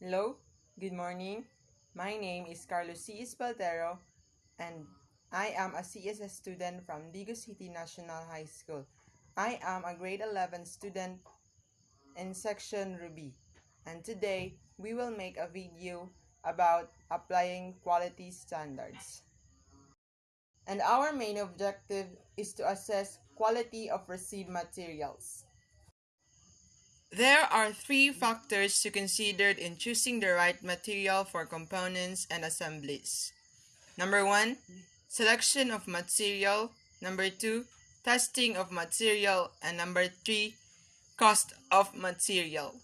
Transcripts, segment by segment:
Hello, good morning. My name is Carlo Espaltero and I am a CSS student from Digo City National High School. I am a grade 11 student in section Ruby and today we will make a video about applying quality standards. And our main objective is to assess quality of received materials. There are three factors to consider in choosing the right material for components and assemblies. Number 1, selection of material. Number 2, testing of material. And number 3, cost of material.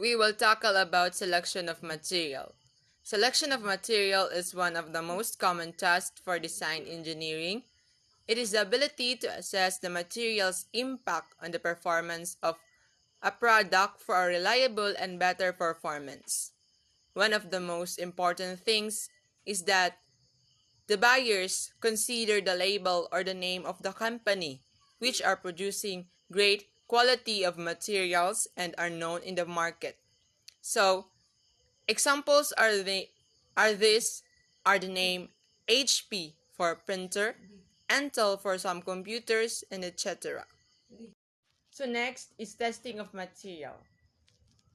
We will tackle about selection of material. Selection of material is one of the most common tasks for design engineering. It is the ability to assess the material's impact on the performance of a product for a reliable and better performance. One of the most important things is that the buyers consider the label or the name of the company, which are producing great quality of materials and are known in the market. So, examples are the name HP for printer, Intel for some computers, and etc. So next is testing of material.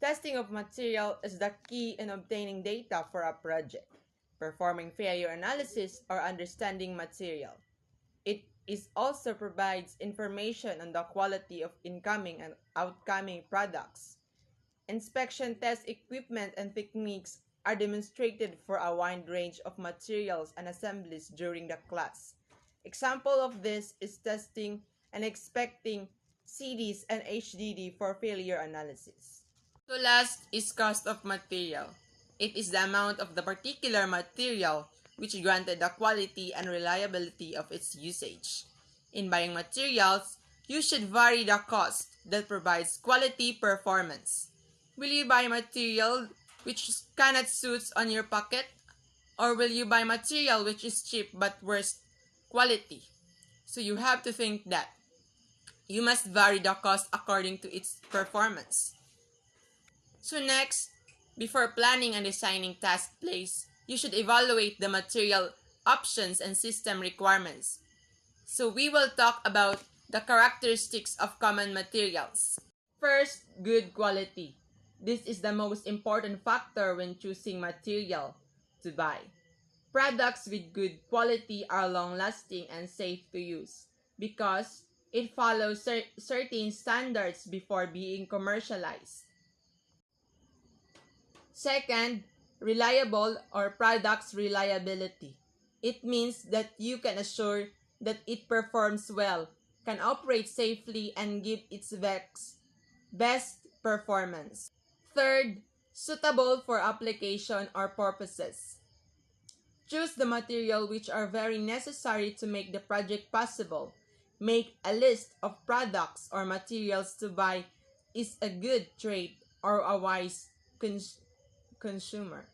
Testing of material is the key in obtaining data for a project, performing failure analysis, or understanding material. It is also provides information on the quality of incoming and outcoming products. Inspection test equipment and techniques are demonstrated for a wide range of materials and assemblies during the class. Example of this is testing and inspecting CDs and HDD for failure analysis. So last is cost of material. It is the amount of the particular material which granted the quality and reliability of its usage. In buying materials, you should vary the cost that provides quality performance. Will you buy material which cannot suit on your pocket? Or will you buy material which is cheap but worse quality? So you have to think that you must vary the cost according to its performance. So next, before planning and designing task place, you should evaluate the material options and system requirements. So we will talk about the characteristics of common materials. First, good quality. This is the most important factor when choosing material to buy. Products with good quality are long-lasting and safe to use because it follows certain standards before being commercialized. Second, reliable or product's reliability. It means that you can assure that it performs well, can operate safely, and give its best performance. Third, suitable for application or purposes. Choose the material which are very necessary to make the project possible. Make a list of products or materials to buy is a good trait or a wise consumer.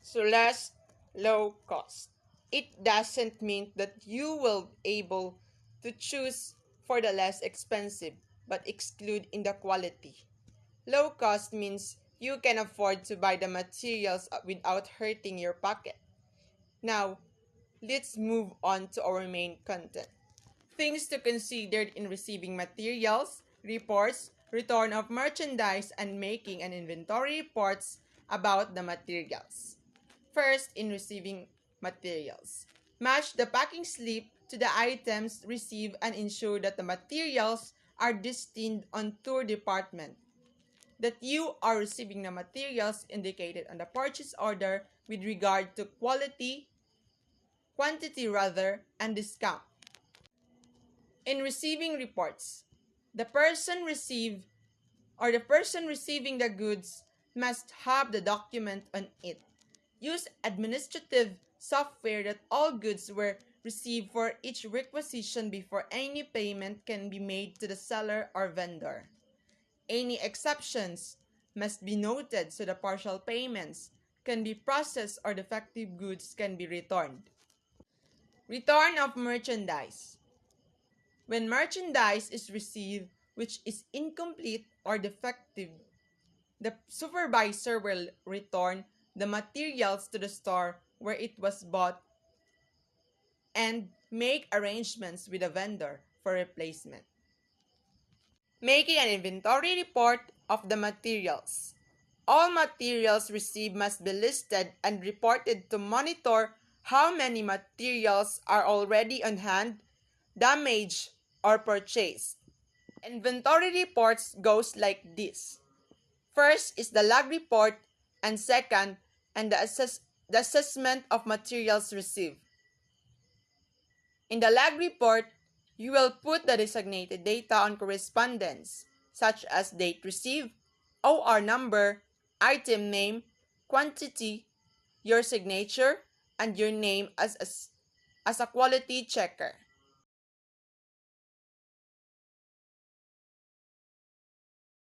So last, low cost. It doesn't mean that you will be able to choose for the less expensive but exclude in the quality. Low cost means you can afford to buy the materials without hurting your pocket. Now, let's move on to our main content. Things to consider in receiving materials, reports, return of merchandise, and making an inventory reports about the materials. First, in receiving materials. Match the packing slip to the items received and ensure that the materials are destined on tour department. That you are receiving the materials indicated on the purchase order with regard to quantity rather, and discount. In receiving reports, the person receiving the goods must have the document on it. Use administrative software that all goods were received for each requisition before any payment can be made to the seller or vendor. Any exceptions must be noted so the partial payments can be processed or defective goods can be returned. Return of merchandise. When merchandise is received which is incomplete or defective, The supervisor will return the materials to the store where it was bought and make arrangements with a vendor for replacement. Making an inventory report of the materials. All materials received must be listed and reported to monitor how many materials are already on hand, damaged, or purchased. Inventory reports goes like this. First is the log report, and second, and the assessment of materials received. In the log report, you will put the designated data on correspondence, such as date received, OR number, item name, quantity, your signature, and your name as a quality checker.